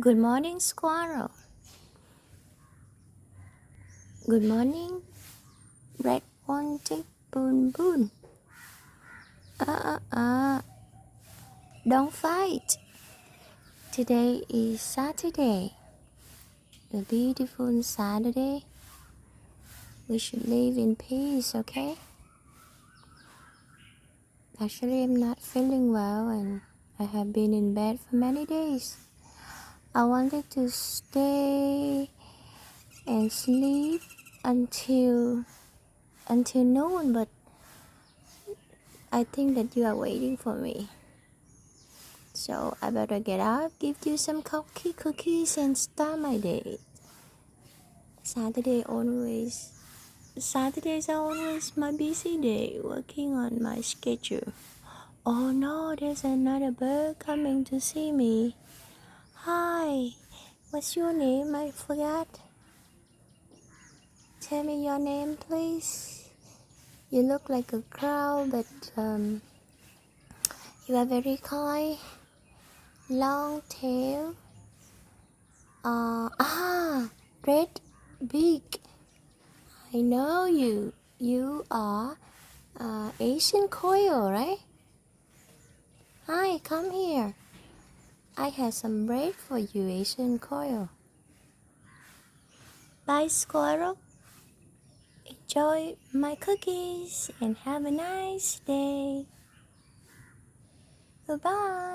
Good morning, squirrel. Good morning, red pointed boon. Uh. Don't fight. Today is Saturday. A beautiful Saturday. We should live in peace, okay? Actually, I'm not feeling well and I have been in bed for many days. I wanted to stay and sleep until noon, but I think that you are waiting for me. So I better get up, give you some cookies and start my day. Saturdays are always my busy day, working on my schedule. Oh no, there's another bird coming to see me. Hi, what's your name? I forgot. Tell me your name, please. You look like a crow, but you are very kind. Long tail. Red beak. I know you. You are Asian coil, right? Hi, come here. I have some bread for you, Asian coil. Bye, squirrel. Enjoy my cookies and have a nice day. Goodbye.